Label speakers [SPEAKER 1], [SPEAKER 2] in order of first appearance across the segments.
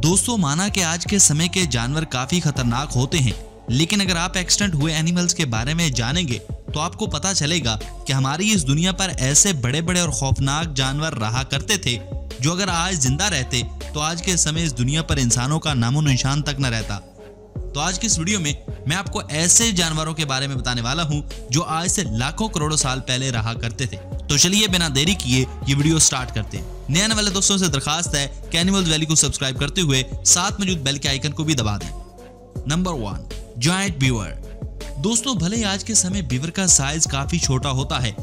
[SPEAKER 1] दोस्तों, माना कि आज के समय के जानवर काफी खतरनाक होते हैं, लेकिन अगर आप एक्सटेंट हुए एनिमल्स के बारे में जानेंगे तो आपको पता चलेगा कि हमारी इस दुनिया पर ऐसे बड़े बड़े और खौफनाक जानवर रहा करते थे जो अगर आज जिंदा रहते तो आज के समय इस दुनिया पर इंसानों का नामो निशान तक न रहता। तो आज की इस वीडियो में मैं आपको ऐसे जानवरों के बारे में बताने वाला हूं जो आज से लाखों करोड़ों साल पहले रहा करते थे। तो चलिए बिना देरी किए ये वीडियो स्टार्ट करते हैं। नए आने वाले दोस्तों से दरखास्त है कि एनिमल्स वैली को सब्सक्राइब करते हुए साथ मौजूद बेल के आइकन को भी दबा दें। Number 1, giant beaver. दोस्तों, भले आज के समय बीवर का साइज काफी छोटा होता है,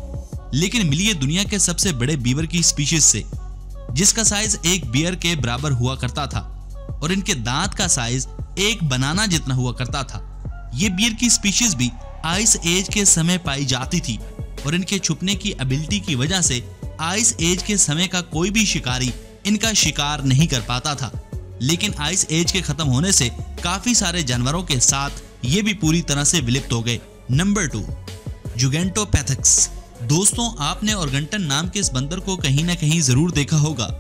[SPEAKER 1] लेकिन मिलिए दुनिया के सबसे बड़े बीवर की स्पीशीज से, जिसका साइज एक बियर के बराबर हुआ करता था और इनके दांत का साइज एक बनाना जितना हुआ करता था। ये बियर की स्पीशीज भी आइस एज के समय पाई जाती थी और इनके छुपने की एबिलिटी की वजह से आइस एज के समय का कोई भी शिकारी इनका शिकार नहीं कर पाता था। लेकिन आइस एज के खत्म होने से काफी सारे जानवरों के साथ ये भी पूरी तरह से विलुप्त हो गए। नंबर 2, जुगेंटोपैथिक्स। दोस्तों, आपने ऑर्गेंटन नाम के इस बंदर को कहीं ना कहीं जरूर देखा होगा,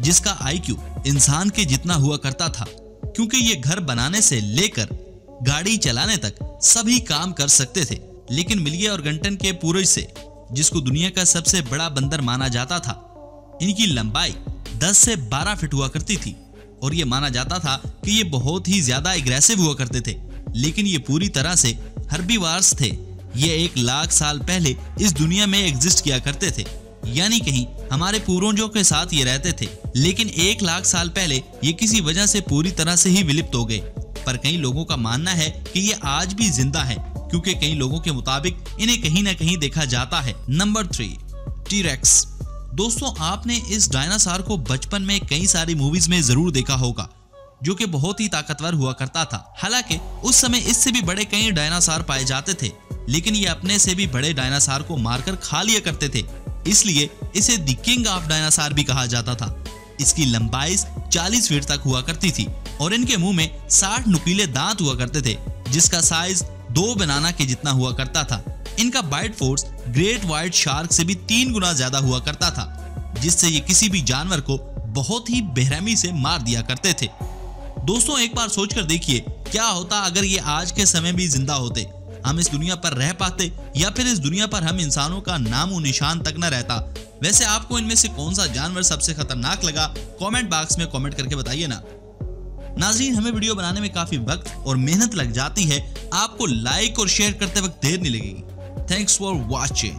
[SPEAKER 1] जिसका IQ इंसान के जितना हुआ करता था, क्योंकि ये घर बनाने से लेकर गाड़ी चलाने तक सभी काम कर सकते थे। लेकिन मिलिए ऑर्गेंटन के पूर्वज से, जिसको दुनिया का सबसे बड़ा बंदर माना जाता था। इनकी लंबाई 10 से 12 फीट हुआ करती थी और ये माना जाता था कि ये बहुत ही ज्यादा एग्रेसिव हुआ करते थे। लेकिन ये पूरी तरह से हर्बीवार्स थे। ये 1 लाख साल पहले इस दुनिया में एग्जिस्ट किया करते थे, यानी कहीं हमारे पूर्वजों के साथ ये रहते थे। लेकिन 1 लाख साल पहले ये किसी वजह से पूरी तरह से ही विलुप्त हो गए। पर कई लोगों का मानना है कि ये आज भी जिंदा है, क्योंकि कई लोगों के मुताबिक इन्हें कहीं ना कहीं देखा जाता है। Number 3, T-rex. दोस्तों, आपने इस डायनासोर को बचपन में कई सारी मूवीज में जरूर देखा होगा, जो कि बहुत ही ताकतवर हुआ करता था। हालांकि उस समय इससे भी बड़े कई डायनासोर पाए जाते थे, लेकिन ये अपने से भी बड़े डायनासोर को मारकर खा लिया करते थे, इसलिए इसे द किंग ऑफ डायनासोर भी कहा जाता था। इसकी लंबाई 40 फीट तक हुआ करती थी और इनके मुंह में 60 नुकीले दांत हुआ करते थे, जिसका साइज 2 बनाना के जितना हुआ करता था। इनका bite force great white shark से भी 3 गुना ज्यादा हुआ करता था, जिससे ये किसी भी जानवर को बहुत ही बेरहमी से मार दिया करते थे। दोस्तों, एक बार सोचकर देखिए, क्या होता अगर ये आज के समय भी जिंदा होते, हम इस दुनिया पर रह पाते या फिर इस दुनिया पर हम इंसानों का नामो निशान तक न रहता। वैसे आपको इनमें से कौन सा जानवर सबसे खतरनाक लगा, कमेंट बॉक्स में कमेंट करके बताइए ना। नाज़रीन, हमें वीडियो बनाने में काफी वक्त और मेहनत लग जाती है, आपको लाइक और शेयर करते वक्त देर नहीं लगेगी। Thanks for watching.